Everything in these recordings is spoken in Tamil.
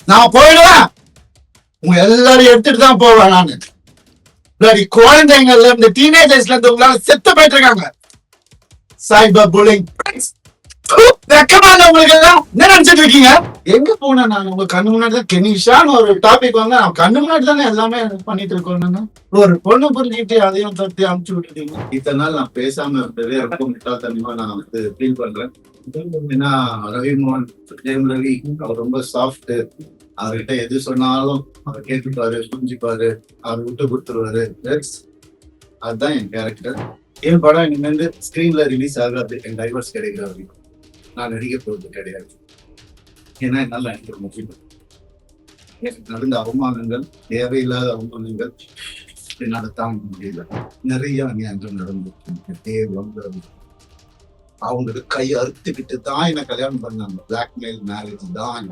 நான் போயிடுவேன். உங்க எல்லாரும் எடுத்துட்டு தான் போவேன் நானு. குழந்தைங்கள்ல இந்த டீனேஜர்ஸ்ல இருந்து உங்களால செத்து போயிட்டு இருக்காங்க. சைபர் புல்லிங் வெக்கமான உங்களுக்கு எல்லாம் என்ன நினைச்சிட்டு இருக்கீங்க? எங்க போன நான் உங்க கண்ணு முன்னாடி தான் கெனிஷான்னு ஒரு டாபிக் வந்து கண்ணு முன்னாடி தானே எல்லாமே பண்ணிட்டு இருக்கோம். ஒரு பொண்ணு புரிஞ்சுக்கிட்டு அதையும் தட்டி அமுச்சு விட்டுட்டீங்க. இத்தனை நாள் நான் பேசாம இருந்ததே ரொம்ப முட்டாள்தனமா நான் வந்து ஃபீல் பண்றேன். ஏன்னா ரவிமோகன் ஜெயம் ரவி அவர் ரொம்ப சாஃப்ட். அவர்கிட்ட எது சொன்னாலும் அவர் கேட்டுப்பாரு, புரிஞ்சுப்பாரு, அவர் விட்டு கொடுத்துருவாரு. அதுதான் என் கேரக்டர். என் படம் இனிமேல் ஸ்கிரீன்ல ரிலீஸ் ஆகாது. என் டைவர்ஸ் கிடைக்கிற வரைக்கும் நான் நடிக்க போறது கிடையாது. ஏன்னா என்னால் நடிக்கிற முடியும். எனக்கு நடந்த அவமானங்கள், தேவையில்லாத அவமானங்கள் என்னால் தாங்க முடியல. நிறைய அநியாயங்கள் நடந்து அவங்களுக்கு கை அறுத்துக்கிட்டு தான் என்ன கல்யாணம் பண்ணாங்க. பிளாக்மெயில் மேரேஜ் தான்.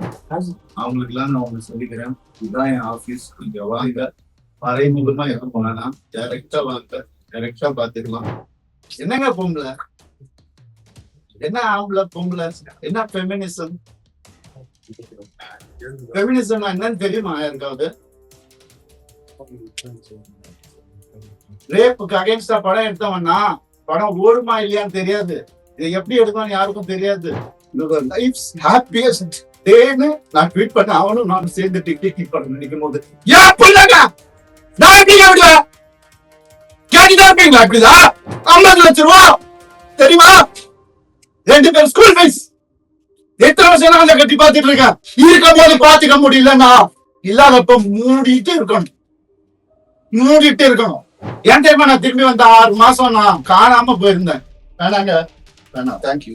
அவங்களுக்கு எல்லாம் நான் ஒண்ணு சொல்லிக்கிறேன். இதுதான் என் ஆபீஸ். இங்க வாங்க, மறைமுகமா எதுவும் போனா டைரக்டா வாங்க, டைரக்டா பாத்துக்கலாம். என்னங்க பொம்பளை, என்ன ஆம்பளை பொம்பளை, என்ன ஃபெமினிசம்? ஃபெமினிசம் என்னன்னு தெரியுமா யாருக்காவது? ரேப்புக்கு அகைன்ஸ்டா படம் எடுத்தவன்னா படம் ஓடுமா இல்லையான்னு தெரியாது. இதை எப்படி எடுக்கணும் யாருக்கும் தெரியாது. நான் ட்வீட் பண்ண அவனும் நானும் சேர்ந்து டிக் பண்ண நினைக்கும் போது நான் எப்படி விடுவேன்? கேட்டுதான் இருப்பீங்களா? இப்படிதான் 50 லட்சம் ரூபா தெரியுமா? 2 பேர் ஸ்கூல் ஃபீஸ். எத்தனை வருஷம் நான் கட்டி பார்த்துட்டு இருக்கேன். இருக்கும் போது பார்த்துக்க முடியலன்னா இல்லாதப்ப மூடிட்டு இருக்கணும். ஏன் தெரியுமா? நான் திரும்பி வந்த 6 மாசம் நான் காணாம போயிருந்தேன். வேணாங்க, வேணாம், தேங்க்யூ.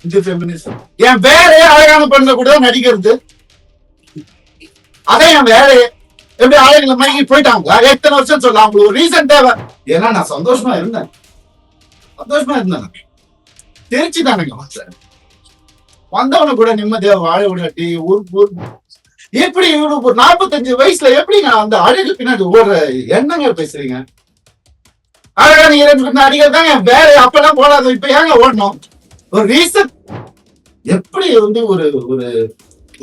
இது ஃபெமினிசம். என் வேலையே அழகான பெண்ல கூட நடிக்கிறது. அதான் என் வேலையே. எப்படி ஆளுங்களை மயங்கி போயிட்டாங்க. எத்தனை வருஷம் சொல்ல அவங்களுக்கு ஒரு ரீசன் தேவை. ஏன்னா நான் சந்தோஷமா இருந்தேன். தெரிச்சு தானுங்க வந்தவன கூட நிம்மதியா வாழ விடாட்டி ஊர் எப்படி 45 வயசுல எப்படிங்க அந்த அழகு பின்னாடி ஓடுற என்னங்க பேசுறீங்க? அழகான இரண்டு அடிகள் தான் என் வேலை. அப்பெல்லாம் போடாது, இப்ப ஏங்க ஓடணும்? ஒரு ரீசன். எப்படி வந்து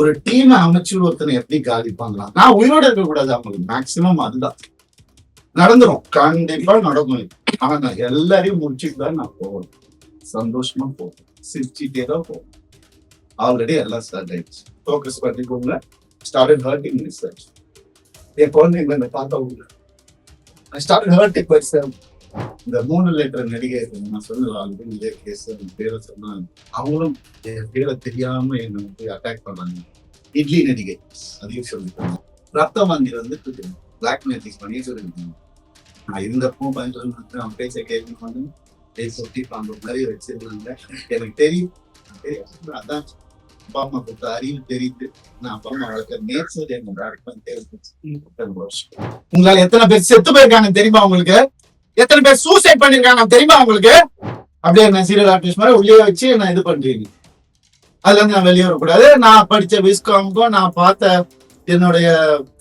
ஒரு டீமை அமைச்சு ஒருத்தனை எப்படி காதிப்பாங்களா? நான் உயிரோட இருக்க கூடாது. அவங்களுக்கு மேக்சிமம் அதுதான் நடந்துரும். கண்டிப்பா நடக்கும். ஆனா நான் எல்லாரையும் முடிச்சுட்டு தான் நான் போகணும். சந்தோஷமா போகும், சிரிச்சுட்டே தான் போகும். ஆல்ரெடி எல்லாம் ஸ்டார்ட் ஆயிடுச்சு. ஃபோக்கஸ் பண்ணிக்கோங்க. Started hurting research. என் குழந்தைங்களை பார்த்தவங்க ஸ்டார்டட் ஹர்ட்டிங் பர்சன். இந்த 3 லிட்டர் நடிகை நான் சொல்லுவேன். இதே கேஸ் பேரை சொன்னாங்க. அவங்களும் என் பேரை தெரியாம என்னை வந்து அட்டாக் பண்ணாங்க. இட்லி நடிகை அதையும் சொல்லிட்டாங்க. ரத்த வாந்தி வந்து பிளாக் மேஜிக் பண்ணி சொல்லியிருக்காங்க. நான் இருந்தப்போ பயன்படுத்த அவன் பேச கேள்வி பண்ணி சொட்டி பண்ற மாதிரி வச்சிருந்தாங்க. எனக்கு தெரியும். அதான் அப்பா அம்மா கொடுத்த அறிவு தெரியுது. நான் அப்பா அம்மா வளர்க்க நேச்சர் உங்களால எத்தனை பேர் செத்து போயிருக்காங்க தெரியுமா? உங்களுக்கு எத்தனை பேர் சூசைட் பண்ணிருக்காங்க தெரியுமா உங்களுக்கு? அப்படியே என்ன சீரியல் ஆர்டிஸ்ட் மாதிரி உள்ளே வச்சு என்ன இது பண்றீங்க? அதுல இருந்து நான் வெளியே வரக்கூடாது. நான் படிச்ச விஸ்காமுக்கும் நான் பார்த்த என்னுடைய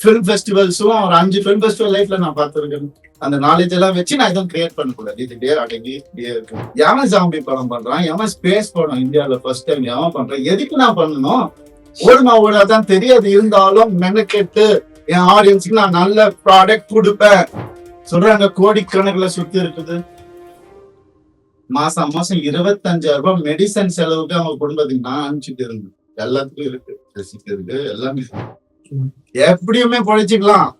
பிலிம் ஃபெஸ்டிவல்ஸும் ஒரு 5 பிலிம் ஃபெஸ்டிவல் லைஃப்ல நான் பார்த்திருக்கேன். அந்த நாலேஜ் எல்லாம் வச்சு நான் எதுவும் கிரியேட் பண்ணக்கூடாது. இதுலயே அடங்கி இருக்கு. எவன் ஜாம்பி படம் பண்றான், எவன் ஸ்பேஸ் படம் இந்தியாவில ஃபர்ஸ்ட் டைம் எவன் பண்றான், எதுக்கு நான் பண்ணணும்? ஓடுமா ஓடாதான் தெரியாது. இருந்தாலும் மெனக்கெட்டு என் ஆடியன்ஸுக்கு நான் நல்ல ப்ராடக்ட் கொடுப்பேன். சொல்றாங்க கோடிக்கணக்கில் சுத்தி இருக்குது. மாசம் 25,000 ரூபாய் மெடிசன் செலவுக்கு அவங்க குடும்பத்துக்கு நான் அனுப்பிச்சுட்டு இருந்தேன். எல்லாத்துக்கும் இருக்கு, ரெசிப்ட் இருக்கு, எல்லாமே எப்படியுமே பொழைச்சிக்கலாம்.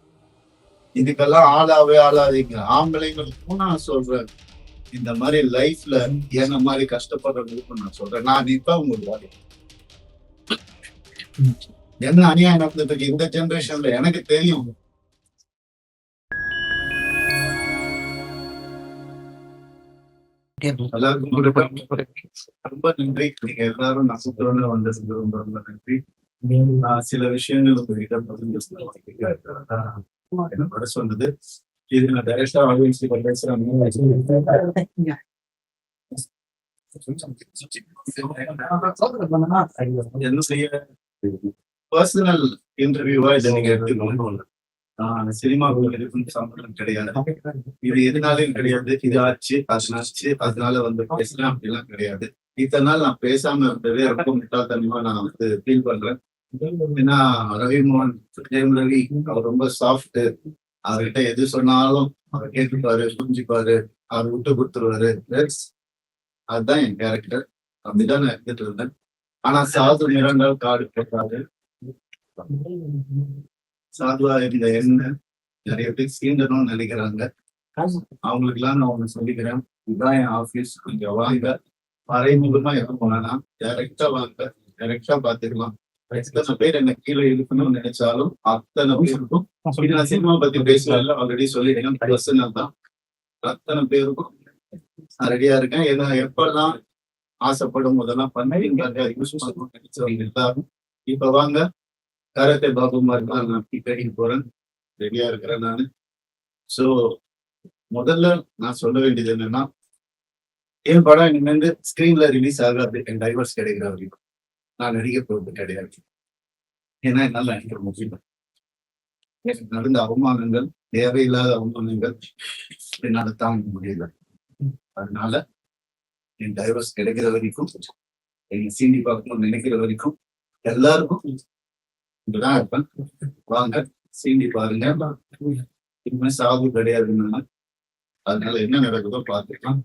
இதுக்கெல்லாம் ஆளாதீங்க. ஆம்பளைங்களுக்கும் நான் சொல்றேன், இந்த மாதிரி லைஃப்ல என்ன மாதிரி கஷ்டப்படுறவங்களுக்கும் நான் சொல்றேன். நான் இப்ப உங்களுக்கு என்ன அநியாயம் நடந்துட்டு இருக்கு இந்த ஜெனரேஷன்ல எனக்கு தெரியும். ரொம்ப நன்றி. நீங்க எல்லாரும் நான் சுத்தரவுல வந்ததுக்கு ரொம்ப ரொம்ப நன்றி. சில விஷயங்கள் உங்ககிட்ட என்ன சொன்னது இது நான் டைரக்டா என்ன செய்ய பர்சனல் இன்டர்வியூவா இதை நீங்க எடுத்துக்கணும். சினிமாவுக்கு எதுக்கும் சம்பளம் கிடையாது. இது எதுனாலும் கிடையாது. இது ஆச்சு அதனால வந்து பேசலாம் அப்படிலாம் கிடையாது. இத்தனை நாள் நான் பேசாம இருந்ததே ரொம்ப முட்டாள்தனமா நான் வந்து ஃபீல் பண்றேன். ஏன்னா ரவிமோகன் ஜெயம் ரவி அவர் ரொம்ப சாஃப்ட். அவர்கிட்ட எது சொன்னாலும் அவர் கேட்டுப்பாரு, புரிஞ்சுப்பாரு, அவர் விட்டு கொடுத்துருவாரு. அதுதான் என் கேரக்டர். அப்படிதான் நான் எடுத்துட்டு இருந்தேன். ஆனா சாது நிறங்கள் காடு போட்டாரு. சாதுவா இருந்த என்ன நிறைய பேர் சீண்டணும்னு நினைக்கிறாங்க. அவங்களுக்கு எல்லாம் நான் ஒண்ணு சொல்லிக்கிறேன். இதுதான் என் ஆபீஸ். இங்க வாங்க, மறைமுகமா எதுவும் போனா டைரக்டா வாங்க, டைரக்டா பாத்துக்கலாம். எத்தனை பேர் என்ன கீழே இருக்கணும்னு நினைச்சாலும் அத்தனை பேருக்கும் இது நான் சினிமா பத்தி பேசுறதுல ஆல்ரெடி சொல்லிட்டேன். பர்சனல் தான். அத்தனை பேருக்கும் நான் ரெடியா இருக்கேன். ஏன்னா எப்பெல்லாம் ஆசைப்படும் போதெல்லாம் பண்ணி எல்லாரும் இப்ப வாங்க, கராத்தே பாபுமார் தான் நான் ட்ரைனிங் போறேன். ரெடியா இருக்கிறேன் நானு. சோ முதல்ல நான் சொல்ல வேண்டியது என்னன்னா, என் படம் இனிமேல் ஸ்கிரீன்ல ரிலீஸ் ஆகாது. என் டைவர்ஸ் கிடைக்கிற வரைக்கும் நான் நடிக்க போறது கிடையாது. ஏன்னா என்னால நடிக்கிற முடியல. எனக்கு நடந்த அவமானங்கள், தேவையில்லாத அவமானங்கள் என்னால தாங்க முடியல. அதனால என் டைவர்ஸ் கிடைக்கிற வரைக்கும், எங்க சீண்டி பார்க்கணும்னு நினைக்கிற வரைக்கும் எல்லாருக்கும் இப்படிதான் இருப்பேன். வாங்க, சீண்டி பாருங்க. இனிமே சாகு கிடையாதுன்னா அதனால என்ன நடக்குதோ பார்த்துக்கலாம்.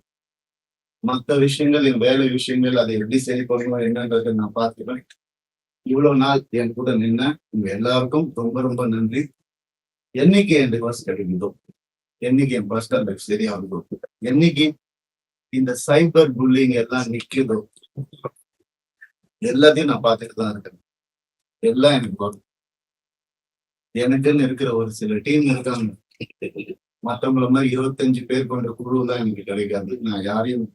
மற்ற விஷயங்கள், என் வேலை விஷயங்கள், அதை எப்படி சரி பண்ணணும் என்னன்றதை நான் பார்த்துப்பேன். இவ்வளவு நாள் என் கூட நின்ன உங்க எல்லாருக்கும் ரொம்ப ரொம்ப நன்றி. என்னைக்கு என் டிவோர்ஸ் கிடைக்குதோ, என்னைக்கு என் பர்சனல் லைஃப் சரியாகுதோ, என்னைக்கு இந்த சைபர் புல்லிங் எல்லாம் நிக்குதோ, எல்லாத்தையும் நான் பார்த்துட்டு தான் இருக்கேன். எல்லாம் எனக்கு வரும். எனக்குன்னு இருக்கிற ஒரு சில டீம் இருக்காங்க. மற்றவங்கள மாதிரி 25 பேர் கொண்ட குழு தான் எனக்கு கிடைக்காது. நான் யாரையும்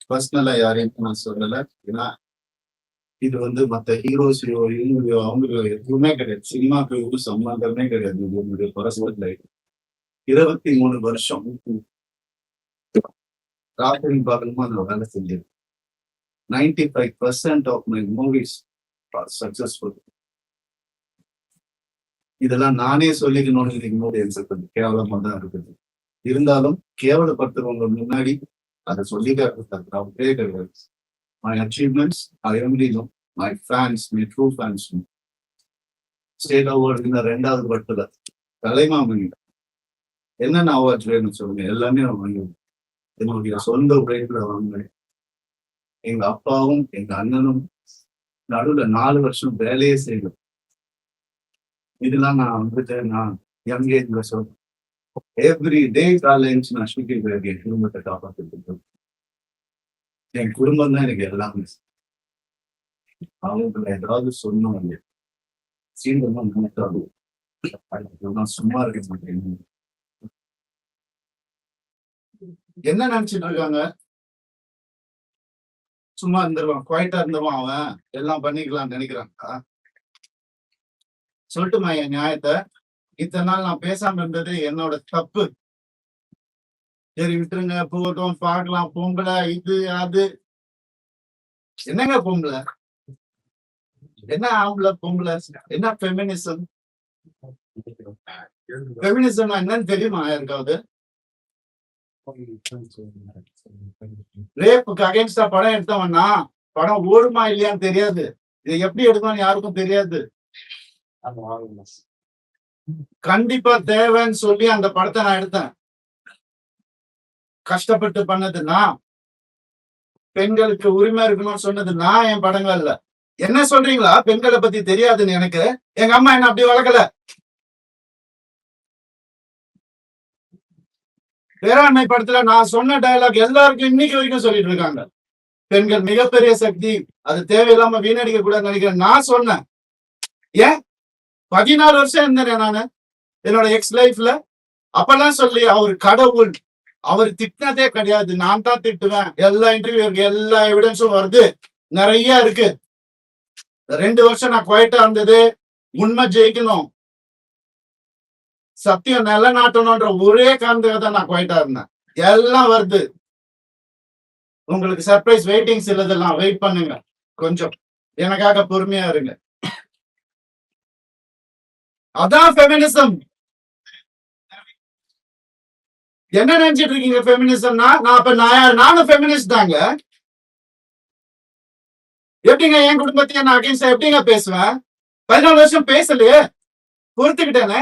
பர்சனலா யாரையும் நான் சொல்லல. ஏன்னா இது மற்ற ஹீரோஸ் அவங்க எதுவுமே கிடையாது. சினிமாக்கு ஒரு சம்பந்தமே கிடையாது. இது என்னுடைய பர்சனல் லைஃப். 23 வருஷம் ராத்திரி பகலுமா நான் வேலை செஞ்சேன். 95% of my movies are successful. இதெல்லாம் நானே சொல்லிக்கணும்னு இருக்கும்போது எனக்கு கேவலமா தான் இருக்குது. இருந்தாலும் கேவலப்படுத்துறவங்க முன்னாடி அதை சொல்லிக்காரு தப்பே கிடையாது. My achievements I only know. My fans, my true fans. State award இந்த 2வது படத்துல கலைமாமணி என்னென்ன அவார்ட்ஸ் வேணும்னு சொல்லுங்க, எல்லாமே நான் வாங்குவேன். என்னுடைய சொந்த உழைப்புல வாங்கினேன். எங்க அப்பாவும் எங்க அண்ணனும் நடுவுல 4 வருஷம் வேலையே செய்யணும். இதெல்லாம் நான் நான் யங் ஏஜ்ல சொல்றேன். எவ்ரி டே காலேஜ் நான் ஷூட்டிங் என் குடும்பத்தை காப்பாற்றிட்டு என் குடும்பம் தான் எனக்கு எல்லாமே. அவங்களை ஏதாவது சொன்னோம் இல்லையா, சீக்கிரமா நினைச்சாலும் நான் சும்மா இருக்க மாட்டேன். என்ன நினைச்சிட்டு இருக்காங்க? சும்மா இருந்துருவான், குவைட்டா இருந்தவன் அவன் எல்லாம் பண்ணிக்கலாம்னு நினைக்கிறாங்க. சொல்லட்டுமா என் நியாயத்தை? இத்தனை நாள் நான் பேசாம இருந்தது என்னோட தப்பு. சரி விட்டுருங்க, போகட்டும், பார்க்கலாம். பொம்பளை இது அது என்னங்க பொம்பளை? என்ன ஆம்பளை பொம்பளை? என்ன ஃபெமினிசம்? ஃபெமினிசம் என்னன்னு தெரியுமா யாருக்காவது? ரேப்புக்கு அகைன்ஸ்டா படம் எடுத்தவன்னா படம் ஓடுமா இல்லையான்னு தெரியாது. இதை எப்படி எடுக்கணும்னு யாருக்கும் தெரியாது. கண்டிப்பா தேவைன்னு சொல்லி அந்த படத்தை நான் எடுத்தேன். கஷ்டப்பட்டு பண்ணதுன்னா, பெண்களுக்கு உரிமை இருக்கணும்னு சொன்னதுன்னா என் படங்கள்ல. என்ன சொல்றீங்களா? பெண்களை பத்தி தெரியாதுன்னு எனக்கு? எங்க அம்மா என்ன அப்படி வளர்க்கல. பேராண்மை படத்துல நான் சொன்ன டயலாக் எல்லாருக்கும் இன்னைக்கு வரைக்கும் சொல்லிட்டு இருக்காங்க. பெண்கள் மிகப்பெரிய சக்தி, அது தேவையில்லாம வீணடிக்க கூடாதுன்னு நினைக்கிறேன். நான் சொன்னேன். ஏன் 14 வருஷம் இருந்தேன் நானு என்னோட எக்ஸ் லைஃப்ல. அப்பெல்லாம் சொல்லி அவர் கடவுள், அவர் திட்டினதே கிடையாது, நான் தான் திட்டுவேன். எல்லா இன்டர்வியூ இருக்கு, எல்லா எவிடன்ஸும் வருது, நிறைய இருக்கு. 2 வருஷம் நான் குவைட்டா இருந்தது உண்மை ஜெயிக்கணும், சத்தியம் நிலநாட்டணும்ன்ற ஒரே காரணத்துக்காக தான் நான் குவைட்டா இருந்தேன். எல்லாம் வருது. உங்களுக்கு சர்ப்ரைஸ் வெயிட்டிங்ஸ் இல்லதெல்லாம். வெயிட் பண்ணுங்க கொஞ்சம், எனக்காக பொறுமையா இருங்க. அதான் ஃபெமினிசம். என்ன நினைச்சிட்டு இருக்கீங்க ஃபெமினிசம்னா? நானும் ஃபெமினிஸ்ட் தாங்க. எப்படிங்க என் குடும்பத்தையும் நான் அகைன்ஸ்டா எப்படிங்க பேசுவேன்? 14 வருஷம் பேசலையே, பொறுத்துக்கிட்டேனே.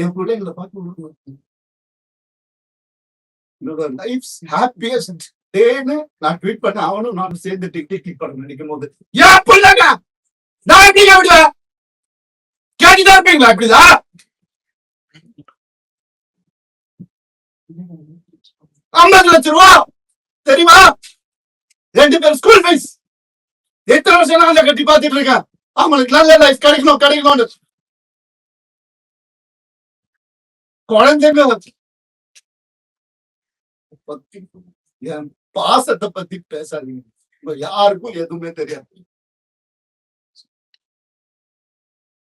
என் பிள்ளைங்களை பார்த்து லைஃப் ஹாப்பியஸ்ட் டேன்னு நான் ட்வீட் பண்ண அவனும் நானும் சேர்ந்து டிக் பண்ண நினைக்கும் போது ஏன் பிள்ளைங்க நான் எப்படிங்க விடுவேன்? கேட்டுதான் இருப்பீங்களா இப்படிதான்? 50 லட்சம் ரூபா தெரியுமா? 2 பேர் ஸ்கூல் ஃபீஸ். எத்தனை வருஷம் நான் கட்டி பார்த்துட்டு இருக்கேன். அவங்களுக்கு நல்ல லைஃப் கிடைக்கணும். குழந்தைங்க பத்தி என் பாசத்தை பத்தி பேசாதீங்க. யாருக்கும் எதுவுமே தெரியாது.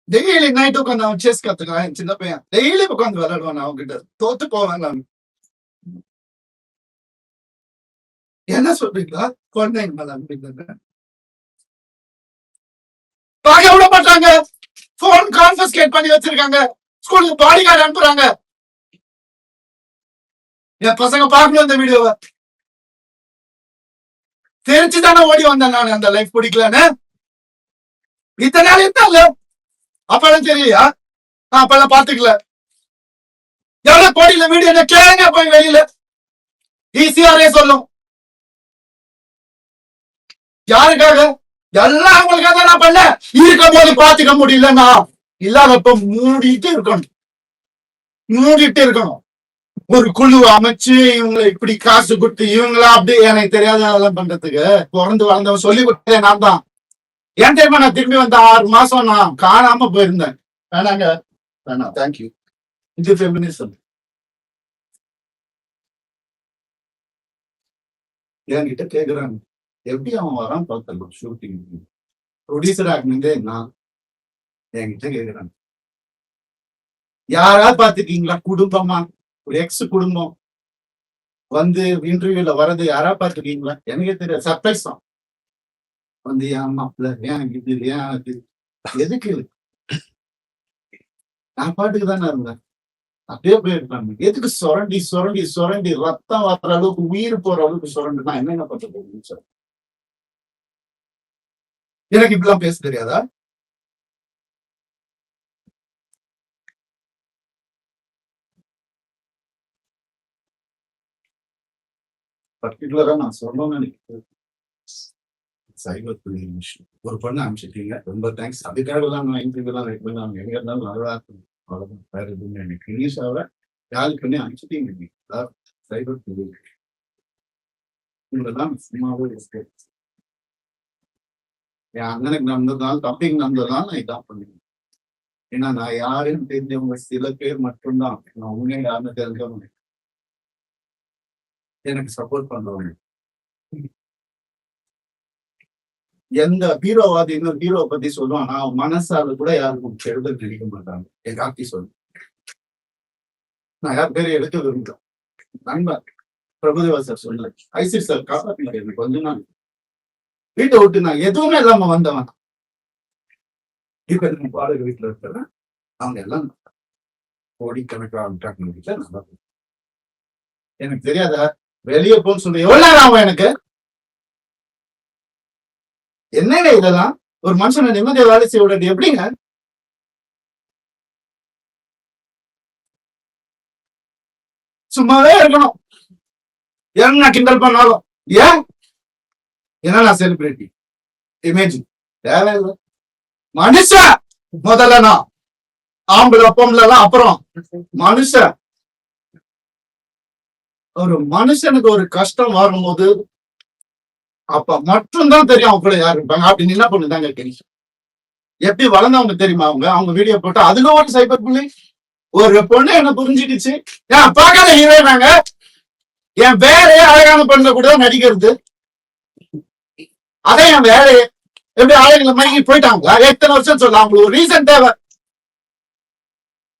டெய்லி நைட் உட்காந்து அவன் செஸ் கத்துக்கான். சின்ன பையன் டெய்லி உட்காந்து விளையாடுவான். அவங்க கிட்ட தோத்து போவேன் நான். என்ன சொல்றீங்களா? குழந்தைங்க மேல அப்படிங்க பார்க்க விட மாட்டாங்க. போன் கான்ஃபிஸ்கேட் பண்ணி வச்சிருக்காங்க. ஸ்கூலுக்கு பாடி கார்டு அனுப்புறாங்க. என் பசங்க பார்க்கணும் இந்த வீடியோவை. தெரிஞ்சுதானே ஓடி வந்தேன் நான். அந்த லைஃப் பிடிக்கலன்னு இத்தனை நாள் இருந்தால அப்பெல்லாம் தெரியலையா? நான் அப்பெல்லாம் பாத்துக்கல. எவ்வளவு கோடியில வீடியோ என்ன கேளுங்க போய் வெளியில. ஈஸியாரே சொல்லும். யாருக்காக? எல்லாம் அவங்களுக்காக தான் நான் பண்ண. இருக்கும் போது பாத்துக்க முடியலன்னா இல்லாதப்ப மூடிட்டு இருக்கணும். ஒரு குழு அமைச்சு இவங்களை இப்படி காசு கொடுத்து இவங்களா அப்படி எனக்கு தெரியாத அதெல்லாம் பண்றதுக்கு பிறந்து வளர்ந்தவன் சொல்லி கொடுத்தேன் நான் தான். ஏன் தெரியுமா நான் திரும்பி வந்த 6 மாசம் நான் காணாம போயிருந்தேன். வேணாம் தேங்க்யூ. இது ஃபெமினிசம். என்கிட்ட கேக்குறாங்க எப்படி அவன் வரான் பார்த்தல ஷூட்டிங் ப்ரொடியூசர் ஆகினதே நான். என்கிட்ட கேக்குறாங்க யாராவது பாத்துக்கீங்களா குடும்பமா ஒரு எக்ஸ் குடும்பம் வந்து இன்டர்வியூல வர்றது யாரா பாத்துக்கீங்களா? எனக்கே தெரியாது. சர்ப்ரைஸ் தான் வந்து ஏன் மாப்பிள்ள ஏன் இது ஏன் அது எதுக்கு? நான் பாட்டுக்கு தானே இருந்தேன். அப்படியே போயிருக்காங்க. எதுக்கு சுரண்டி ரத்தம் வர்ற அளவுக்கு உயிர் போற அளவுக்கு சுரண்டு நான் என்னென்ன பண்ண போறேன்னு சார். எனக்கு இப்படிலாம் பேச தெரியாதா? பர்டிகுலரா நான் சொல்லணும்னு நினைக்கிறேன். சைபர் புல்லிங் விஷயம் ஒரு பொண்ணு அனுப்பிச்சிட்டீங்க, ரொம்ப தேங்க்ஸ். அதுக்காக தான் நான் இன்டர்வியூலாம் வெயிட் பண்ணி அவங்க எங்க இருந்தாலும் நல்லா இருக்கும். அவ்வளவுதான், வேற எதுவுமே எனக்கு இங்கிலீஷாவை யாருக்கு பண்ணி அனுப்பிச்சிட்டீங்க. சைபர் புல்லிங் உங்களதான் சும்மாவே இருக்கு. என் அண்ணனுக்கு நடந்ததுனால தம்பிக்கு நடந்ததுனால நான் இதான் பண்ணுவேன். ஏன்னா நான் யாருன்னு தெரிஞ்சவங்க சில பேர் மட்டும்தான் நான் உண்மையை யாருன்னு தெரிஞ்சவங்க எனக்கு சப்போர்ட் பண்றவங்க. எந்த ஹீரோவாதி இன்னொரு ஹீரோவை பத்தி சொல்லுவான், நான் மனசால கூட யாருக்கும் கெடுதல் நினைக்க மாட்டாங்க. என் கார்த்தி சொல்லு, நான் யார் பேரை எடுக்க விரும்புகிறேன். நண்பர் பிரபுதேவா சார் சொல்லல, ஐசி சார் காப்பாற்றினார். எனக்கு கொஞ்ச நாள் வீட்டை விட்டு நான் எதுவுமே இல்லாம வந்தவன். இப்ப எனக்கு பாடகர் வீட்டுல இருக்கிறேன். அவங்க எல்லாம் கோடிக்கணக்கான வீட்டுல நல்லா எனக்கு தெரியாதா வெளியே போன்னு சொல்லி எவ்வளவு நேரம் ஆகும் எனக்கு? என்னங்க இதெல்லாம்? ஒரு மனுஷனை நிம்மதியை வேலை செய்ய விட எப்படிங்க? சும்மாவே இருக்கணும். என்ன கிண்டல் பண்ணாலும் ஏன்? ஏன்னா நான் செலிபிரிட்டி இமேஜ் தேவையில்லை. மனுஷன் முதல்ல, நான் ஆம்பளை பொம்பளை அப்புறம் மனுஷன். ஒரு மனுஷனுக்கு ஒரு கஷ்டம் வரும்போது அப்ப மட்டும்தான் தெரியும் அவங்க கூட யாரு இருப்பாங்க. அப்படின்னு என்ன பண்ணுதாங்க தெரியும். எப்படி வளர்ந்தவங்க தெரியுமா? அவங்க வீடியோ போட்டு அதுல ஒரு சைபர் புல்லிங். ஒரு பொண்ணு என்ன புரிஞ்சுக்கிச்சு, ஏன் பார்க்காத ஹீரோயினாங்க, என் வேலையே அழகான பொண்ணு கூட நடிக்கிறது. அதே என் வேலையை எப்படி அழகுல மயங்கி போயிட்டாங்களா? எத்தனை வருஷம் சொல்ல அவங்களுக்கு ஒரு ரீசன் தேவை.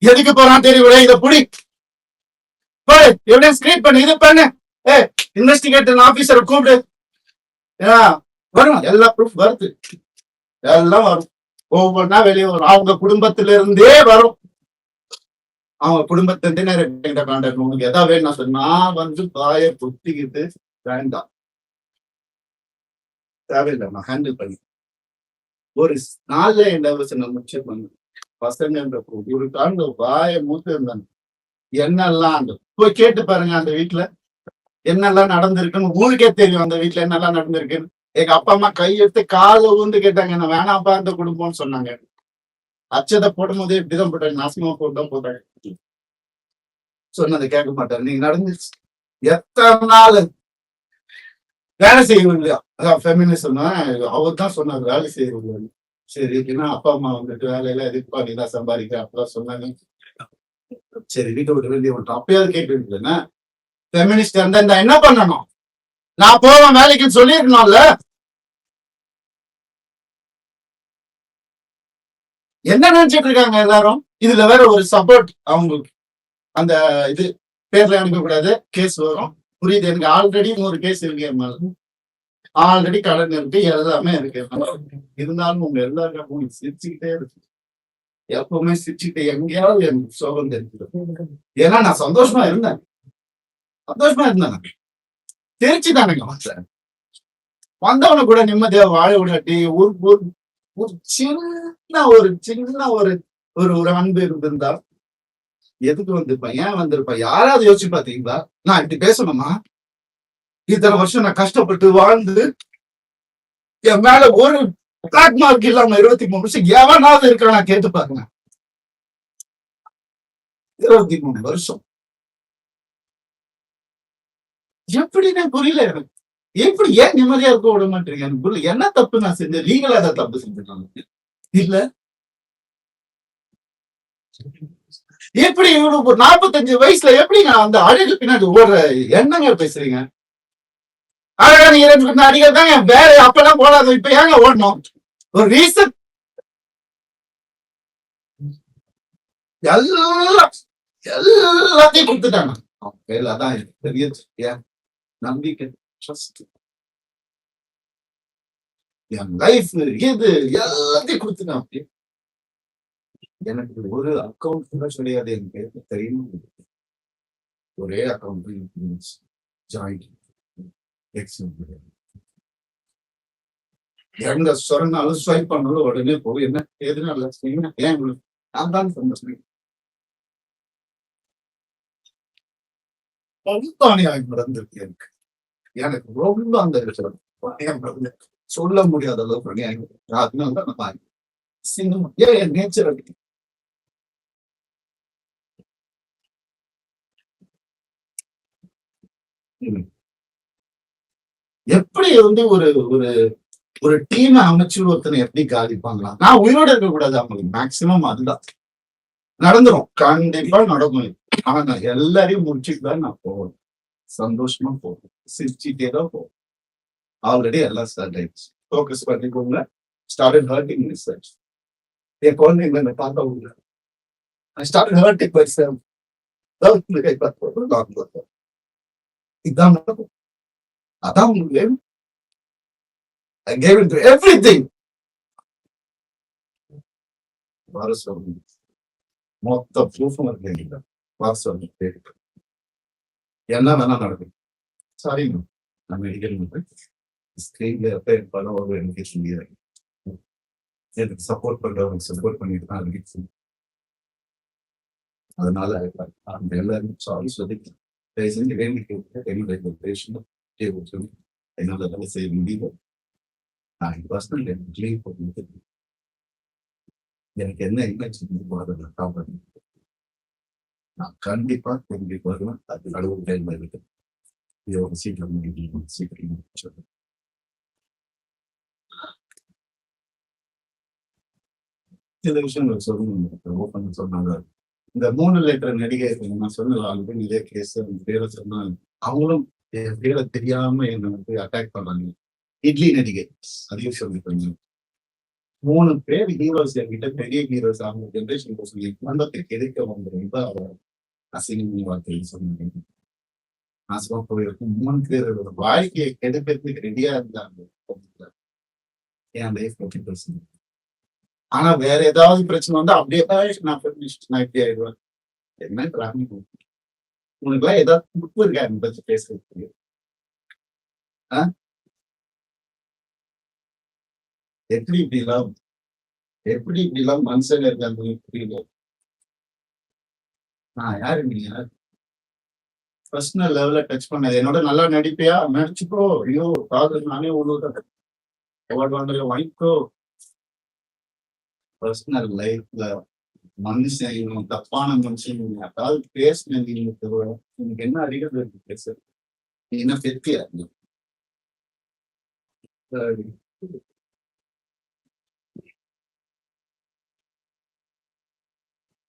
எதுக்கு போறான் தெரியல. இதை புடி எவிடன்ஸ் கிரியேட் பண்ணு, இது பண்ணு, இன்வெஸ்டிகேட்டர் ஆபீசரை கூப்பிடு. வரும் எல்லா ப்ரூஃப் வருது, எல்லாம் வரும். ஒவ்வொன்னா வெளியே வரும். அவங்க குடும்பத்தில இருந்தே வரும். அவங்க குடும்பத்திலிருந்தே நிறைய கான்டாக்ட். உங்களுக்கு எதாவது வேணும் சொன்னா வந்து பாய புத்திக்கிட்டு வேண்டாம். தேவையில்லை, நான் ஹேண்டில் பண்ணி ஒரு நாள்ல என் டைவர்ஸ் நான் முடிச்சிருப்பாங்க. பசங்கன்ற ஒரு காண்டு வாய மூத்து இருந்தாங்க. என்னெல்லாம் போய் கேட்டு பாருங்க அந்த வீட்டுல என்னெல்லாம் நடந்திருக்குன்னு ஊருக்கே தெரியும். அந்த வீட்டுல என்னெல்லாம் நடந்திருக்குன்னு எங்க அப்பா அம்மா கையெடுத்து காலை ஊந்து கேட்டாங்க. என்ன வேணாப்பா அந்த குடும்பம்னு சொன்னாங்க. அச்சதை போடும் போதே இப்படிதான் போட்டாங்க, நாசமா போட்டுதான் போட்டாங்க. சொன்னதை கேட்க மாட்டாரு. நீங்க நடந்துச்சு எத்தனை நாள் வேலை செய்யணும் இல்லையா? அதான் ஃபெமினிசம் அவர் தான் சொன்னார், வேலை செய்யறது. சரி, ஏன்னா அப்பா அம்மா வந்துட்டு வேலையில எதுக்குப்பா நீ தான் சம்பாதிக்கிற அப்பதான் சொன்னாங்க. சரி, வீட்டை விட்டு வெளியே விட்டோம். அப்பயாவது கேட்டு இருந்தேன்னா ஃபெமினிஸ்ட் இருந்தா என்ன பண்ணணும்? நான் போவேன் வேலைக்கு சொல்லிருக்கணும்ல. என்ன நினைச்சிட்டு இருக்காங்க எல்லாரும்? இதுல வேற ஒரு சப்போர்ட் அவங்களுக்கு அந்த இது பேர்ல அனுப்ப கூடாது, கேஸ் வரும். புரியுது எனக்கு. ஆல்ரெடி ஒரு கேஸ் இருக்கு, ஆல்ரெடி கடன் இருக்கு, எல்லாமே இருக்கு. இருந்தாலும் உங்க எல்லாருக்கும் சிரிச்சுக்கிட்டே இருக்கு. எப்பவுமே சிரிச்சுக்கிட்டே எங்கேயாவது எனக்கு சோகம் தெரிஞ்சுது. ஏன்னா நான் சந்தோஷமா இருந்தேன். தெரிச்சு தானுங்க வந்தவன கூட நிம்மதியா வாழ விடாட்டி ஒரு சின்ன ஒரு அன்பு இருந்திருந்தா எதுக்கு வந்திருப்பேன், ஏன் வந்திருப்பேன்? யாராவது யோசிச்சு பாத்தீங்களா? நான் இப்படி பேசணுமா? இத்தனை வருஷம் நான் கஷ்டப்பட்டு வாழ்ந்து என் மேல ஒரு பிளாக் மார்க் இல்லாம 23 வருஷம் எவனாவது இருக்க நான் கேட்டு பாருங்க. 23 வருஷம் எப்படின்னு புரியல எனக்கு. எப்படி ஏன் நிம்மதியா இருக்க விட மாட்டீங்க? எனக்கு புரியல. என்ன தப்பு நான் செஞ்சேன்? லீகலா ஏதாவது தப்பு செஞ்சுட்டாங்க இல்ல? எப்படி 45 வயசுல எப்படிங்க அந்த அழகு பின்னாடி ஓடுற என்னங்க பேசுறீங்க? அழகா நீங்க அடிக்கிறது தாங்க வேற. அப்பெல்லாம் போடாது, இப்ப ஏங்க ஓடணும்? ஒரு ரீசன் எல்லாத்தையும் கொடுத்துட்டாங்க. அதான் பெரிய நம்பிக்கை, ட்ரஸ்ட், என் லைஃப் இது எல்லாத்தையும் கொடுத்துட்டாங்க. எனக்கு ஒரு அக்கௌண்ட் கூட கிடையாது, என் பேருக்கு தெரியும். ஒரே அக்கௌண்ட் ஜாயிண்ட் எங்க சொன்னாலும் ஸ்வைப் பண்ணாலும் உடனே போய் என்ன எதுனால ஏன் நான் தான் சொன்னேன். நடந்திருக்கு எனக்கு. எனக்கு ரொம்ப அந்த சொல்ல முடியாத அளவுக்கு அதனால தான் சினிமா ஏன் நேச்சர் அப்படி. எப்படி ஒரு ஒரு ஒரு டீம் அமைச்சு ஒருத்தனை எப்படி காலிப்பாங்களா? நான் உயிரோட இருக்க கூடாது அவங்களுக்கு. மேக்சிமம் அதுதான் நடந்துரும், கண்டிப்பா நடக்கும். ஆனா நான் எல்லாரையும் முடிச்சுட்டு தான் நான் போவேன். சந்தோஷமா போவேன், சிரிச்சுட்டே தான் போவேன். ஆல்ரெடி எல்லாம் ஸ்டார்ட் ஆயிடுச்சு. ஃபோக்கஸ் பண்ணிக்கோங்க. Started hurting research. என் குழந்தைங்களை என்ன பார்த்தா உள்ள I started hurting myself. இதான் நடக்கும். அதான் உங்களுக்கு I gave into everything. வர சொல்லு. மொத்த ப்ரூஃபும் இருக்கு. வர சொல்லு. என்ன வேணா நடக்கும். சாரிங்க, நான் மெடிக்கல் ஸ்கிரீன்ல எப்ப படம் ஒரு எஜுகேஷன் எனக்கு சப்போர்ட் பண்றவங்க சப்போர்ட் பண்ணிட்டு தான் இருக்கு. அதனால அந்த எல்லாரும் சாரி சொல்லி செஞ்சு வேண்டிக்கு என்னுடைய பேஷண்ட் என்னால வேலை செய்ய முடியும். நான் பர்சனல் எனக்கு என்ன என்ன காப்பாற்ற நான் கண்டிப்பா திரும்பி வருவேன். அது கடவுள் டைம் இருக்கு. சீக்கிரம் சீக்கிரம் சில விஷயங்கள் சொல்லணும். ஓப்பன் சொன்னாங்க. இந்த 3 லிட்டர் நடிகை நான் சொன்ன ஆல்ரெடி இதே கேஸ் பேரை சொன்னாங்க. அவங்களும் என் பேரை தெரியாம என்னை வந்து அட்டாக் பண்றாங்க. இட்லி நடிகை அதையும் சொல்லிட்டு 3 பேர் ஹீரோஸ் என்கிட்ட பெரிய ஹீரோஸ் அவங்க ஜென்ரேஷன் சொல்லி குடும்பத்துக்கு எதிர்க்க வந்துருந்தா அவர் அசிங்க வார்த்தையில் சொன்னாங்க. நாசமா போயிருக்கும் 3 பேரோட வாழ்க்கையை கெடுக்கிறதுக்கு ரெடியா இருந்தாங்க. என் லைஃப் பத்தி பேசுங்க. ஆனா வேற ஏதாவது பிரச்சனை வந்து அப்படியே நான் இப்படி ஆயிடுவேன். என்ன உனக்கு எல்லாம் ஏதாவது துப்பு இருக்கா பத்தி பேசுறதுக்கு? எப்படி இப்படிலாம் எப்படி இப்படிலாம் மனுஷங்க இருக்காங்க புரியல. நான் யாரு நீங்க? பர்சனல் லெவல்ல டச் பண்ணது. என்னோட நல்லா நடிப்பியா? நடிச்சுக்கோ. ஐயோ! காதல் நானே உனக்கு அவார்ட் வாங்குறத வாங்கிக்கோ. பர்சனல் லைஃப்ல மனுஷன் இவன் தப்பான மனுஷன் யாராவது பேசின உனக்கு என்ன அறிகுறி இருக்கு பேச? நீ என்ன பெத்தியா?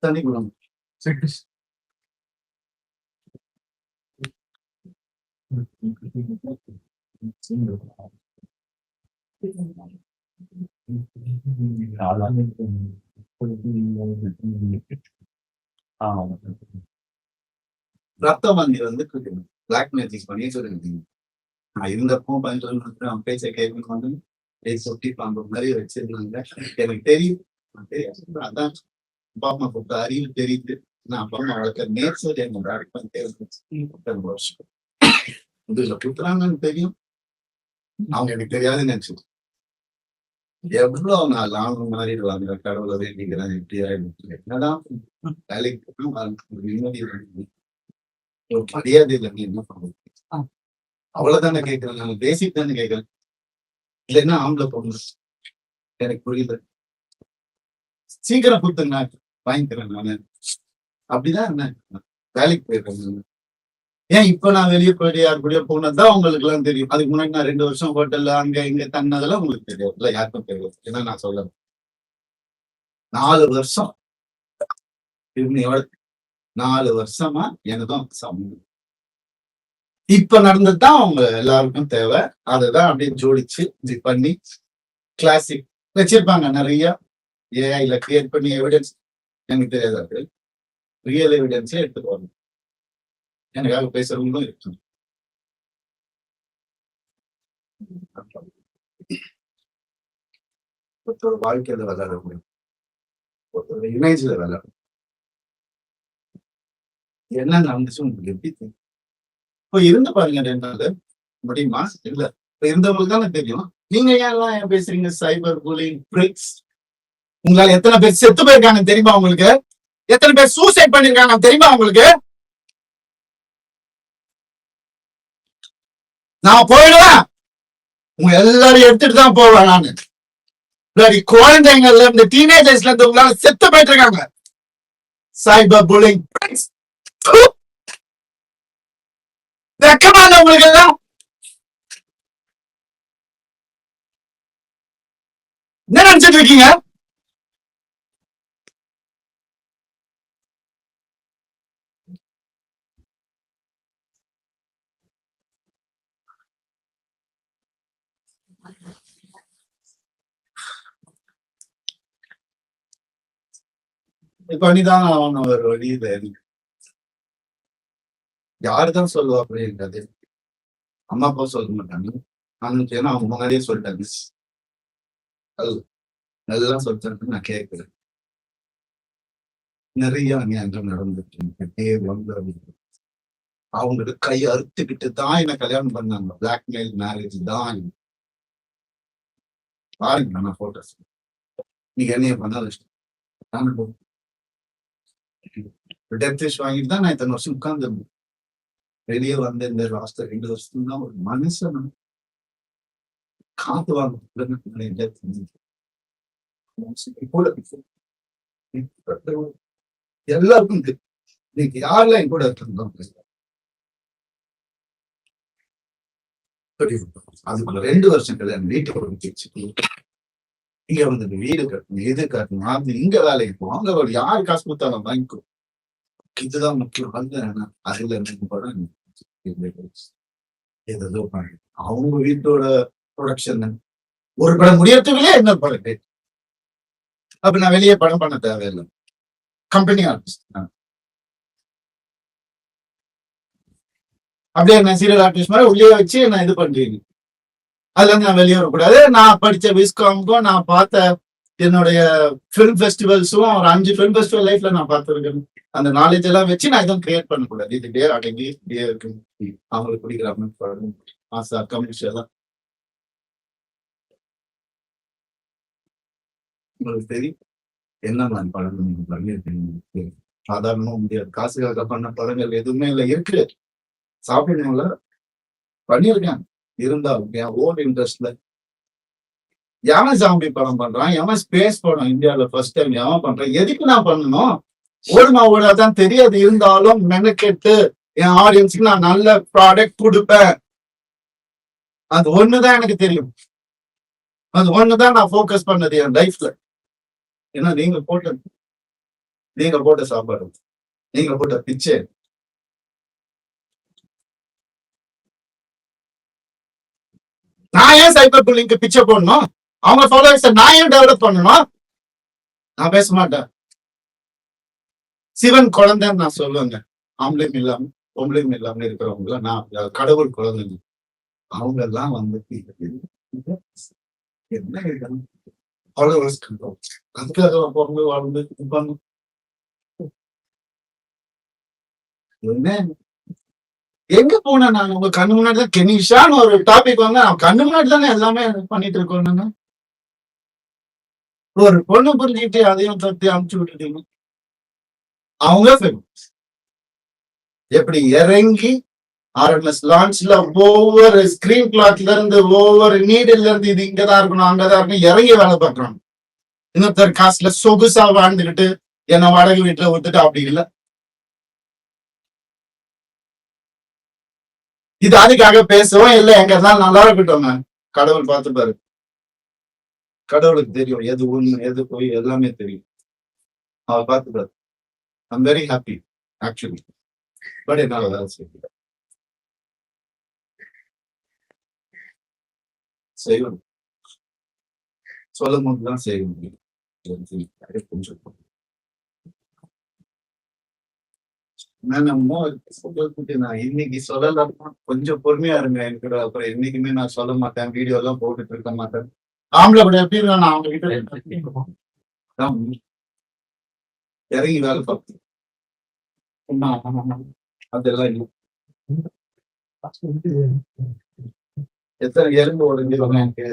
தனி குணம். ரத்த வங்கி வந்து பிளாக் மேஜிக் பண்ணி சொல்லிருந்தீங்க. நான் இருந்தப்போ பதினொன்று அவன் பேச்சை கேட்கணும் வந்து சொட்டி பாம்பு மாதிரி வச்சிருந்தாங்க. எனக்கு தெரியும். அதான் அப்பா அம்மா கொடுத்த அறிவு தெரியுது. நான் அப்பா அம்மா வளர்க்க நேச்சர் என்னோட அடிப்பன் தெரிஞ்சு வருஷம் இதுல குத்துறாங்கன்னு தெரியும். அவங்க எனக்கு தெரியாதுன்னு நினைச்சது. எவ்வளவு நாள் அவங்க மாறிடுவாங்க. கடவுளை வேண்டிக்கிறேன் எப்படி ஆயிடுச்சு. என்னதான் வேலைக்கு நிம்மதி ஒரு மரியாதை இல்லை. நீ என்ன பண்ணுறது? அவ்வளவுதானே கேட்கிறேன். நான் பேசிக் தானே கேட்கிறேன். இல்லைன்னா ஆம்பளை பொண்ணு எனக்கு புரியல. சீக்கிரம் கொடுத்துங்க வாங்கிக்கிறேன் நானு. அப்படிதான் என்ன வேலைக்கு போயிருக்கேன். ஏன் இப்ப நான் வெளியே போயிட்டு யாரு கூடயோ போனதுதான் உங்களுக்கு எல்லாம் தெரியும். அதுக்கு முன்னாடி நான் 2 வருஷம் ஹோட்டல்ல அங்க இங்க தன்னதெல்லாம் உங்களுக்கு தெரியும். இல்ல யாருக்கும் தெரியாது. ஏன்னா நான் சொல்ல 4 வருஷம் எவ்வளவு 4 வருஷமா எனக்கும் சம்பந்தம். இப்ப நடந்ததுதான் அவங்க எல்லாருக்கும் தேவை. அதுதான் அப்படியே ஜோடிச்சு இது பண்ணி கிளாசிக் வச்சிருப்பாங்க நிறைய. ஏஐல கிரியேட் பண்ணி எவிடன்ஸ் எனக்கு தெரியாது. ரியல் எவிடன்ஸே எடுத்துட்டு வரணும். எனக்காக பேசுறவங்களும் இருக்கு. ஒருத்தரோட வாழ்க்கையில விளையாட முடியும். ஒருத்தரோட இமேஜ்ல விளையாட என்ன நடந்துச்சு உங்களுக்கு எப்படி தெரியும்? இப்போ இருந்து பாருங்க 2 நாள் முடியுமா? இல்ல இப்ப இருந்தவங்களுக்கு தானே தெரியும். நீங்க ஏன் பேசுறீங்க? Cyber bullying tricks. உங்களால எத்தனை பேர் செத்து போயிருக்காங்க தெரியுமா உங்களுக்கு? எத்தனை பேர் சூசைட் பண்ணிருக்காங்க தெரியுமா உங்களுக்கு? நான் போயிடுவேன். உங்க எல்லாரும் எடுத்துட்டு தான் போவேன் நானு. குழந்தைங்கள்ல இந்த டீனேஜர்ஸ்ல இருந்து உங்களால செத்து போயிட்டு இருக்காங்க. சைபர் புல்லிங் வெக்கமா இல்ல உங்களுக்கு எல்லாம்? என்ன நினைச்சிட்டு இருக்கீங்க? பண்ணிதான் அவன் ஒரு வழியில யாருதான் சொல்லுவா அப்படின்றது. அம்மா அப்பா சொல்ல மாட்டாங்க. ஏன்னா அவங்க முன்னாடியே சொல்லிட்டாங்க. நல்லா சொல்லிட்டு நான் கேட்கிறேன். நிறைய அநியாயங்கள் நடந்துட்டு அவங்களுக்கு கை அறுத்துக்கிட்டு தான் என்ன கல்யாணம் பண்ணாங்க. பிளாக்மெயில் மேரேஜ் தான். பாருங்க நான் போட்டோஸ். நீங்க என்னைய பண்ணாத டெப்டிஷ் வாங்கிட்டு தான் நான் இத்தனை வருஷம் உட்கார்ந்து வெளியே வந்து இந்த லாஸ்ட் 2 வருஷம் தான் ஒரு மனுஷன் காத்து வாங்க எல்லாருக்கும் இன்னைக்கு யாரெல்லாம் என் கூட இருந்தோம் அதுக்குள்ள 2 வருஷம் கல்யாணம் வீட்டுக்கு இங்க வந்து வீடு கட்டணும், எது கட்டணும், அது இங்க வேலைக்கு போகும். அங்க யாரு காசு கொடுத்தாலும் வாங்கிக்கும். இதுதான் முக்கியம். அதுல ஏதோ அவங்க வீட்டோட ப்ரொடக்ஷன் ஒரு படம் முடியறதுக்குள்ளே என்ன படம். அப்ப நான் வெளியே படம் பண்ண தேவையில்லை. கம்பெனி ஆர்டிஸ்ட் அப்படியே நான் சீரியல் ஆர்டிஸ்ட் மாதிரி உள்ளே வச்சு நான் இது பண்றீங்க. அதுல இருந்து நான் வெளியே வரக்கூடாது. நான் படிச்ச விஸ்காமுக்கும் நான் பார்த்த என்னுடைய ஃபிலிம் ஃபெஸ்டிவல்ஸும் ஒரு 5 ஃபிலிம் ஃபெஸ்டிவல் லைஃப்ல நான் பார்த்துருக்கேன். அந்த நாலேஜ் எல்லாம் வச்சு நான் எதுவும் கிரியேட் பண்ணக்கூடாது. இது இப்படியே அடங்கி இப்படியே இருக்கு. அவங்களுக்கு பிடிக்கிற கமர்ஷியலா உங்களுக்கு தெரியும் என்ன மாதிரி படங்கள் நீங்க பண்ணியிருக்கீங்க. சாதாரணமா முடியாது. காசுக்காக பண்ண படங்கள் எதுவுமே இல்ல. இருக்கு. சாப்பிடணும்ல பண்ணியிருக்கேன். இருந்தாலும் என் ஓன் இன்ட்ரெஸ்ட்ல எவன் ஜாம்பி படம் பண்றான்? எவன் ஸ்பேஸ் படம் இந்தியால ஃபர்ஸ்ட் டைம் எவன் பண்றான்? எதுக்கு நான் பண்ணணும்? ஓடுமா ஓடாதான் தெரியாது. இருந்தாலும் மெனக்கெட்டு என் ஆடியன்ஸ்க்கு நான் நல்ல ப்ராடக்ட் கொடுப்பேன். அது ஒண்ணுதான் எனக்கு தெரியும். அது ஒண்ணுதான் நான் ஃபோக்கஸ் பண்ணது என் லைஃப்ல. ஏன்னா நீங்க போட்ட சாப்பாடு, நீங்க போட்ட பிச்சை. நான் ஏன் சைபர் புல்லிங்க்கு பிச்சை போடணும்? அவங்க ஃபாலோவர்ஸை நான் ஏன் டெவலப் பண்ணணும்? நான் பேச மாட்டேன். சிவன் குழந்தைன்னு நான் சொல்லுவேங்க. ஆம்பளையும் இல்லாம பொம்பளையும் இல்லாம இருக்கிறவங்க நான் கடவுள் குழந்தைங்க. அவங்க எல்லாம் வந்து என்ன ஃபாலோவர்ஸ் அதுக்காக பிறந்து வாழ்ந்து என்ன எங்க போனேன் நான்? உங்க கண்ணு முன்னாடி தான் கெனிஷான்னு ஒரு டாபிக் வந்து கண்ணு முன்னாடி தானே எல்லாமே பண்ணிட்டு இருக்கோம். ஒரு பொண்ணு புரிஞ்சுக்கிட்டு அதையும் தட்டி அமுச்சு விட்டுட்டீங்க. அவங்க எப்படி இறங்கி ஆர்எம்எஸ் லான்ச்ல ஒவ்வொரு ஸ்கிரீன் கிளாத்ல இருந்து ஒவ்வொரு நீடில் இருந்து இது இங்கதான் இருக்கணும் அங்கதான் இருக்கணும் இறங்கி வேலை பார்க்கணும். இன்னொருத்தர் காசுல சொகுசா வாழ்ந்துகிட்டு என்ன வாடகை வீட்டுல விட்டுட்டு அப்படி இல்லை. இது அதுக்காக பேசுவோம் இல்ல எங்க இருந்தாலும் நல்லா இருக்கட்டும். கடவுள் பார்த்துப்பாரு. கடவுளுக்கு தெரியும் எது உண்மை எது போய் எல்லாமே தெரியும். அவர் பார்த்துப்பாரு. I'm very happy actually. But என்னால வேலை செய்யணும். சொல்லும் போதுதான் செய்ய முடியும். கொஞ்சம் நான் இன்னைக்கு சொல்லலாம். கொஞ்சம் பொறுமையா இருங்க என்கிட்ட. அப்புறம் என்னைக்குமே நான் சொல்ல மாட்டேன். வீடியோ எல்லாம் போட்டுட்டு இருக்க மாட்டேன். ஆம்பளை கூட எப்படி நான் அவங்க கிட்ட இறங்கி வேலை பார்ப்பேன். அதெல்லாம் இல்லை. எத்தனை எறும்பு உடஞ்சிருக்கும் எனக்கு.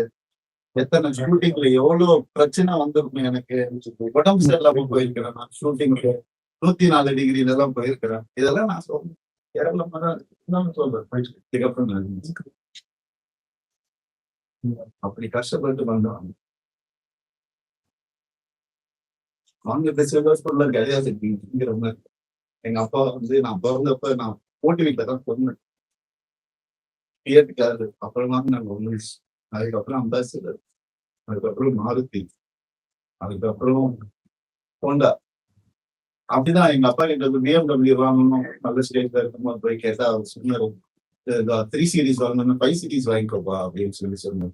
எத்தனை ஷூட்டிங்ல எவ்வளவு பிரச்சனை வந்திருக்கும் எனக்கு. உடம்பு சரியில்லாம போயிருக்கிறேன் நான் ஷூட்டிங்க்கு. 104 டிகிரில எல்லாம் போயிருக்கிறேன். இதெல்லாம் நான் சொல்றேன். அப்படி கஷ்டப்பட்டு வந்தோம். அவங்க கிடையாது. எங்க அப்பா வந்து நான் பிறந்தப்ப நான் போட்டி வீட்டுல தான் சொன்னேன். தியேட்டருக்காரு. அப்புறமா நாங்க ஒண்ணு. அதுக்கப்புறம் அம்பாசிடர். அதுக்கப்புறம் மாருதி. அதுக்கப்புறம் ஹோண்டா. அப்படிதான் எங்க அப்பா கிட்ட BMW வாங்கணும் நல்ல ஸ்டேஜ்ல இருக்கும்போது போய் கேட்டா அவர் சொன்னாரு 3 சீரீஸ் வாங்கணும் 5 சீரீஸ் வாங்கிக்கோப்பா அப்படின்னு சொன்னாரு.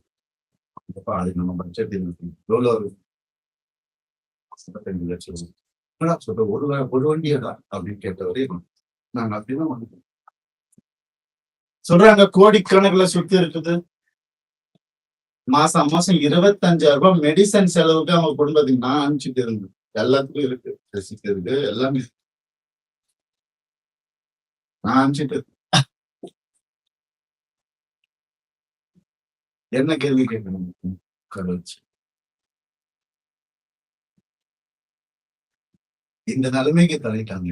அப்பா அது நம்ம பட்ஜெட் எவ்வளோ 55 லட்சம். சொல்ற ஒரு வண்டியடா அப்படின்னு கேட்டவரே நாங்க அப்படிதான் வந்து சொல்றாங்க. கோடிக்கணக்குல சுத்தி இருக்குது. மாசம் 25,000 ரூபாய் மெடிசன் செலவுக்கு அவங்க குடும்பத்துக்கு நான் அனுப்பிச்சுட்டு இருந்தேன். எல்லாத்துக்கும் இருக்கு ரெசிப்ட் இருக்கு எல்லாமே நான் அனுப்பிச்சுட்டு. என்ன கேள்வி கேட்கணும் கடவுள்? இந்த நிலைமைக்கு தள்ளிட்டாங்க.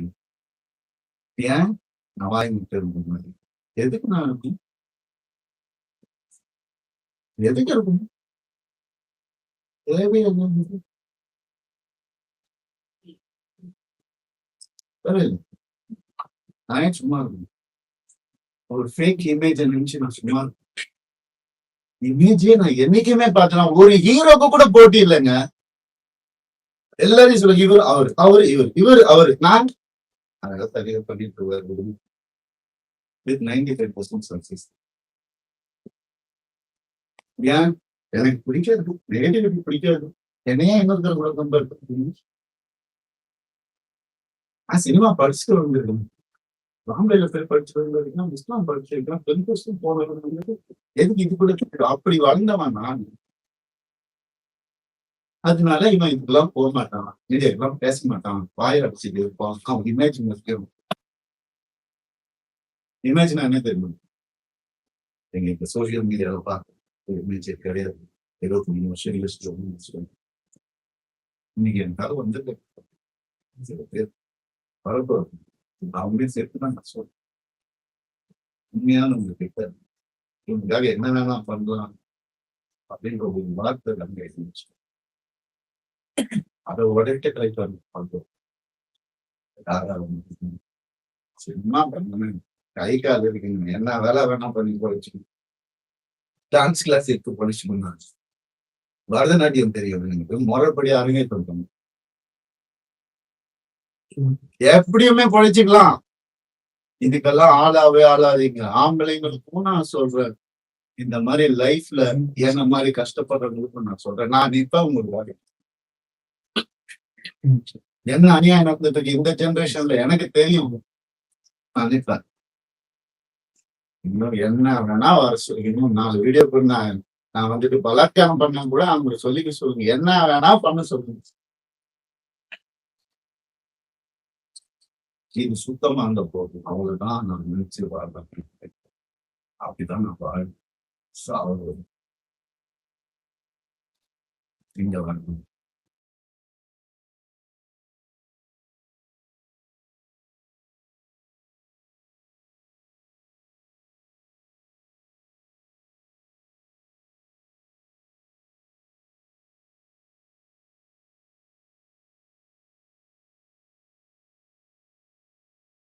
ஏன் நான் வாங்கிட்டு இருந்த மாதிரி எதுக்கு நான் இருக்கும்? எதுக்கு இருக்கும்? தேவையில்லை. நான் ஏன் சும்மா இருக்கணும்? ஒரு ஃபேக் இமேஜ் நினைச்சு நான் சும்மா இமேஜே நான் என்னைக்குமே பார்த்தேன். ஒரு ஹீரோக்கு கூட போட்டி இல்லைங்க. எல்லாரையும் சொல்லுங்க இவர் அவரு அவரு இவர் அவரு நான் அதெல்லாம் சரியா பண்ணிட்டு வருவாரு. With 95% success. ஏன் எனக்கு பிடிக்காது. நெகட்டிவிட்டி பிடிக்காது. என்னையே இன்னொருத்தர் கூட கம்பேர் பண்ணி நான் சினிமா படிச்சுட்டு வந்திருக்கேன். பாம்பேல போய் படிச்சுட்டு வந்திருக்கேன். இஸ்லாம் படிச்சிருக்கேன். 10% போனது எதுக்கு இது கூட அப்படி வளர்ந்தவன் நான். அதனால இவன் இதுக்கெல்லாம் போக மாட்டான். மீடியாக்கெல்லாம் பேச மாட்டான். வாயை அடிச்சுட்டு இருப்பான். அவன் இமேஜினா என்ன தெரியும்? எங்க இப்ப சோசியல் மீடியாவை பார்க்க ஒரு இமேஜ் கிடையாது. 23 வருஷம் யோசிச்சு இன்னைக்கு எனக்காக வந்துட்டு சில பேர் பரப்பு அவங்களையும் சேர்த்து தான் நான் சொல்றேன். உண்மையான உங்ககிட்ட உங்களுக்காக என்ன வேணா பண்ணலாம் அப்படின்ற ஒரு வார்த்தை நம்ம இருந்துச்சு. அதை உடைக்க ட்ரை பண்றோம். சும்மா பண்ணுங்க. கை கால் இருக்குங்க. என்ன வேலை வேணா பண்ணி போயிடுச்சு. டான்ஸ் கிளாஸ் எடுத்து படிச்சுக்கணும். பரதநாட்டியம் தெரியும் எனக்கு. முறைப்படி அரங்கேற்றம் பண்ணணும். எப்படியுமே பொழைச்சிக்கலாம். இதுக்கெல்லாம் ஆளாவே ஆளாதீங்க. ஆம்பளைங்களுக்கும் நான் சொல்றேன். இந்த மாதிரி லைஃப்ல என்ன மாதிரி கஷ்டப்படுறவங்களுக்கும் நான் சொல்றேன். நான் இப்ப உங்களுக்கு வாங்க. என்ன அநியாயம் நடந்துட்டு இருக்கு இந்த ஜெனரேஷன்ல எனக்கு தெரியும். நான் நிற்பேன். இன்னும் என்ன வேணா வர சொல்லி இன்னும் 4 வீடியோ நான் வந்துட்டு பலாத்காரம் பண்ண கூட அவங்களுக்கு சொல்லிக்க சொல்லுங்க. என்ன வேணா பண்ண சொல்லுங்க. இது சுத்தமா அந்த போதும். அவ்வளவுதான் நான் நினைச்சு வாழ்றேன். அப்படிதான் நான் வாழ் சாவது இங்க வரணும்.